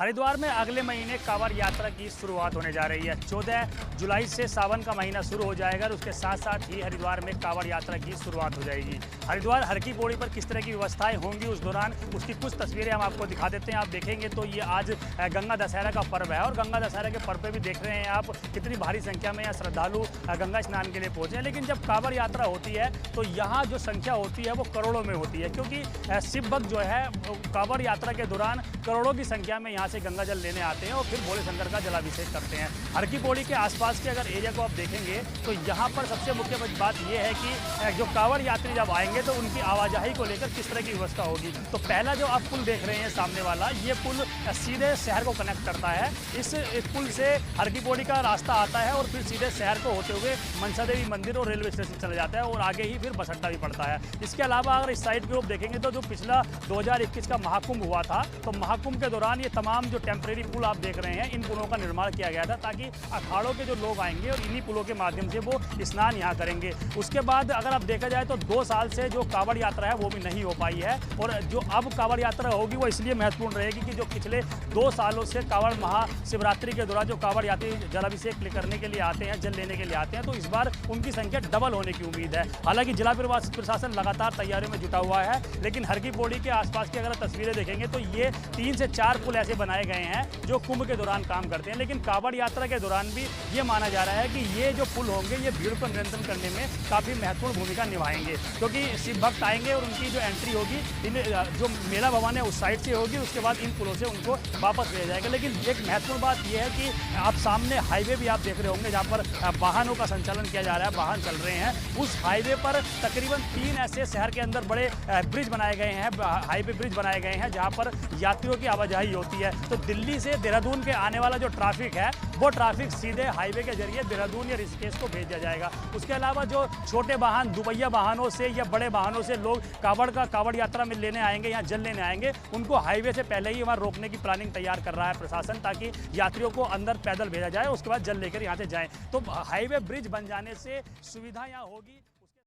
हरिद्वार में अगले महीने कांवड़ यात्रा की शुरुआत होने जा रही है। 14 जुलाई से सावन का महीना शुरू हो जाएगा और उसके साथ साथ ही हरिद्वार में कांवड़ यात्रा की शुरुआत हो जाएगी। हरिद्वार हर की पौड़ी पर किस तरह की व्यवस्थाएं होंगी उस दौरान उसकी कुछ तस्वीरें हम आपको दिखा देते हैं। आप देखेंगे तो ये आज गंगा दशहरा का पर्व है और गंगा दशहरा के पर्व पे भी देख रहे हैं आप कितनी भारी संख्या में यहाँ श्रद्धालु गंगा स्नान के लिए पहुंचे हैं। लेकिन जब कांवड़ यात्रा होती है तो यहाँ जो संख्या होती है वो करोड़ों में होती है, क्योंकि शिव भक्त जो है कांवड़ यात्रा के दौरान करोड़ों की संख्या में यहाँ से गंगा जल लेने आते हैं और फिर भोले शंकर का जलाभिषेक करते हैं। हर की पौड़ी के आसपास के अगर एरिया को आप देखेंगे तो यहाँ पर सबसे मुख्य बात यह है कि जो कांवड़ यात्री जब आएंगे तो उनकी आवाजाही को लेकर किस तरह की व्यवस्था होगी। तो पहला जो आप पुल देख रहे हैं सामने वाला, ये पुल सीधे शहर को कनेक्ट करता है। इस पुल से हर की पौड़ी का रास्ता आता है और फिर सीधे शहर को होते हुए मनसा देवी मंदिर और रेलवे स्टेशन चला जाता है और आगे ही फिर बस अड्डा भी पड़ता है। इसके अलावा अगर इस साइड की ओर देखेंगे तो जो पिछला 2021 का महाकुंभ हुआ था तो महाकुंभ के दौरान ये तमाम जो टेम्परेरी पुल आप देख रहे हैं इन पुलों का निर्माण किया गया था ताकि अखाड़ों के जो लोग आएंगे और इन्हीं पुलों के माध्यम से वो स्नान यहाँ करेंगे। उसके बाद अगर आप देखा जाए तो 2 साल से जो कांवड़ यात्रा है वो भी नहीं हो पाई है और जो अब कांवड़ यात्रा होगी वो इसलिए महत्वपूर्ण रहेगी कि जो पिछले 2 सालों से कांवड़ महाशिवरात्रि के दौरान जो कांवड़ यात्री जलाभिषेक करने के लिए आते हैं, जल लेने के लिए आते हैं, तो इस बार उनकी संख्या डबल होने की उम्मीद है। हालांकि जिला प्रशासन लगातार तैयारियों में जुटा हुआ है, लेकिन हर की पौड़ी के आसपास की अगर तस्वीरें देखेंगे तो ये 3 से 4 पुल ऐसे बनाए गए हैं जो कुंभ के दौरान काम करते हैं। लेकिन कांवड़ यात्रा के दौरान भी ये माना जा रहा है कि ये जो पुल होंगे ये भीड़ को नियंत्रण करने में काफ़ी महत्वपूर्ण भूमिका निभाएंगे, क्योंकि शिव भक्त आएंगे और उनकी जो एंट्री होगी जो मेला भवन है उस साइड से होगी, उसके बाद इन पुलों से उनको वापस भेजा जाएगा। लेकिन एक महत्वपूर्ण बात यह है कि आप सामने हाईवे भी आप देख रहे होंगे जहाँ पर वाहनों का संचालन किया जा रहा है, वाहन चल रहे हैं। उस हाईवे पर तकरीबन 3 ऐसे शहर के अंदर बड़े ब्रिज बनाए गए हैं, हाईवे ब्रिज बनाए गए हैं जहाँ पर यात्रियों की आवाजाही होती है। तो दिल्ली से देहरादून के आने वाला जो ट्रैफिक है वो ट्रैफिक सीधे हाईवे के जरिए देहरादून या ऋषिकेश को भेज दिया जाएगा। उसके अलावा जो छोटे वाहन, दुपहिया वाहनों से या बड़े वाहनों से लोग कांवड़ यात्रा में लेने आएंगे, यहाँ जल लेने आएंगे, उनको हाईवे से पहले ही वहाँ रोकने की प्लानिंग तैयार कर रहा है प्रशासन, ताकि यात्रियों को अंदर पैदल भेजा जाए, उसके बाद जल लेकर यहाँ से जाएं। तो हाईवे ब्रिज बन जाने से सुविधा यहाँ होगी।